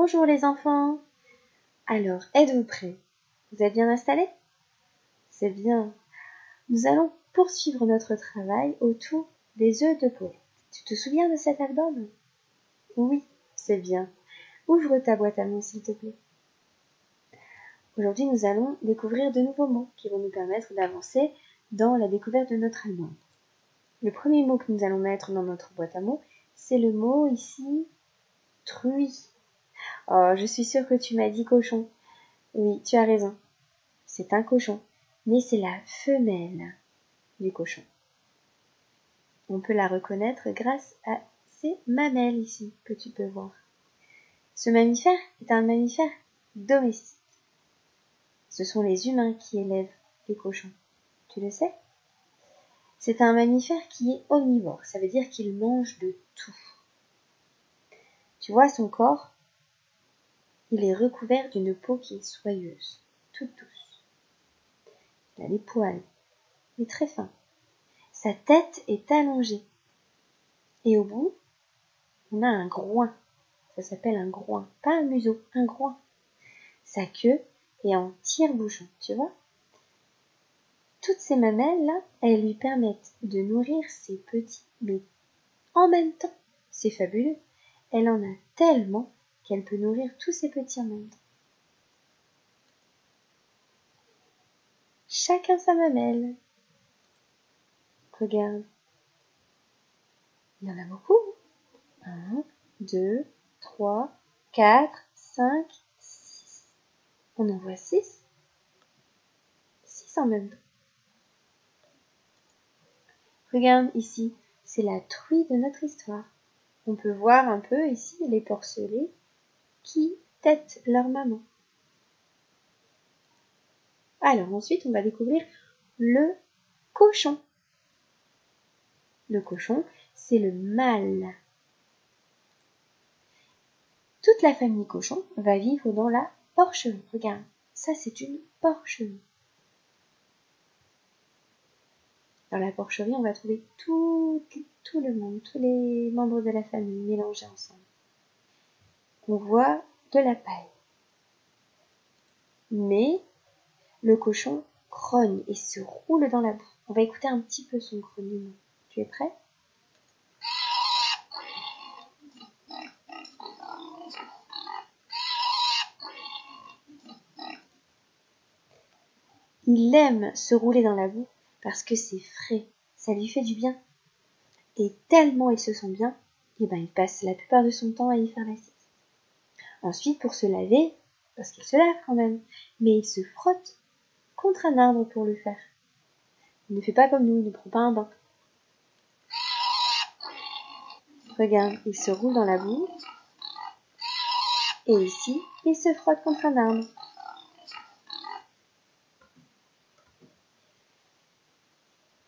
Bonjour les enfants. Alors, êtes-vous prêts? Vous êtes bien installés? C'est bien. Nous allons poursuivre notre travail autour des œufs de Paulette. Tu te souviens de cet album? Oui, c'est bien. Ouvre ta boîte à mots, s'il te plaît. Aujourd'hui, nous allons découvrir de nouveaux mots qui vont nous permettre d'avancer dans la découverte de notre album. Le premier mot que nous allons mettre dans notre boîte à mots, c'est le mot ici, truie. Oh, je suis sûre que tu m'as dit cochon. Oui, tu as raison. C'est un cochon, mais c'est la femelle du cochon. On peut la reconnaître grâce à ces mamelles ici que tu peux voir. Ce mammifère est un mammifère domestique. Ce sont les humains qui élèvent les cochons. Tu le sais? C'est un mammifère qui est omnivore. Ça veut dire qu'il mange de tout. Tu vois son corps? Il est recouvert d'une peau qui est soyeuse, toute douce. Il a les poils, mais très fins. Sa tête est allongée. Et au bout, on a un groin. Ça s'appelle un groin. Pas un museau, un groin. Sa queue est en tire-bouchon, tu vois? Toutes ces mamelles-là, elles lui permettent de nourrir ses petits, mais en même temps, c'est fabuleux. Elle en a tellement qu'elle peut nourrir tous ses petits en même temps. Chacun sa mamelle. Regarde. Il y en a beaucoup. 1, 2, 3, 4, 5, 6. On en voit 6. 6 en même temps. Regarde ici, c'est la truie de notre histoire. On peut voir un peu ici les porcelets qui têtent leur maman. Alors ensuite, on va découvrir le cochon. Le cochon, c'est le mâle. Toute la famille cochon va vivre dans la porcherie. Regarde, ça c'est une porcherie. Dans la porcherie, on va trouver tout le monde, tous les membres de la famille mélangés ensemble. On voit de la paille. Mais le cochon grogne et se roule dans la boue. On va écouter un petit peu son grognement. Tu es prêt? Il aime se rouler dans la boue parce que c'est frais, ça lui fait du bien. Et tellement il se sent bien, il passe la plupart de son temps à y faire la sieste. Ensuite, pour se laver, parce qu'il se lave quand même, mais il se frotte contre un arbre pour le faire. Il ne fait pas comme nous, il ne prend pas un bain. Regarde, il se roule dans la boue, et ici, il se frotte contre un arbre.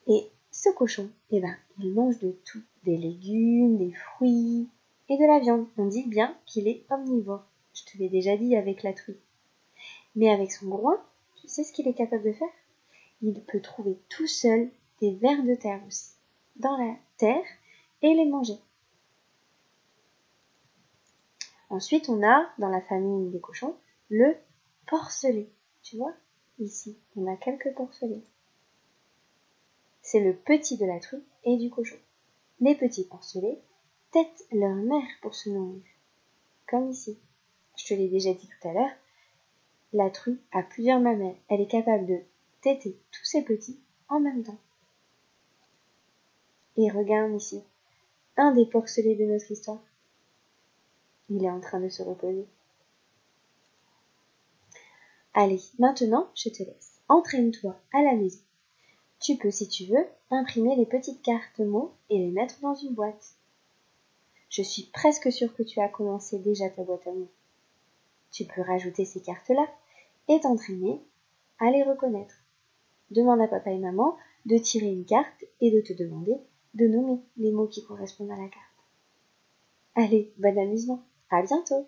Et ce cochon, il mange de tout, des légumes, des fruits et de la viande. On dit bien qu'il est omnivore. Je te l'ai déjà dit avec la truie. Mais avec son groin, tu sais ce qu'il est capable de faire? Il peut trouver tout seul des vers de terre aussi, dans la terre, et les manger. Ensuite, on a, dans la famille des cochons, le porcelet. Tu vois, ici, on a quelques porcelets. C'est le petit de la truie et du cochon. Les petits porcelets têtent leur mère pour se nourrir. Comme ici. Je te l'ai déjà dit tout à l'heure, la truie a plusieurs mamelles. Elle est capable de téter tous ses petits en même temps. Et regarde ici, un des porcelets de notre histoire. Il est en train de se reposer. Allez, maintenant, je te laisse. Entraîne-toi à la maison. Tu peux, si tu veux, imprimer les petites cartes mots et les mettre dans une boîte. Je suis presque sûre que tu as commencé déjà ta boîte à mots. Tu peux rajouter ces cartes-là et t'entraîner à les reconnaître. Demande à papa et maman de tirer une carte et de te demander de nommer les mots qui correspondent à la carte. Allez, bon amusement. À bientôt.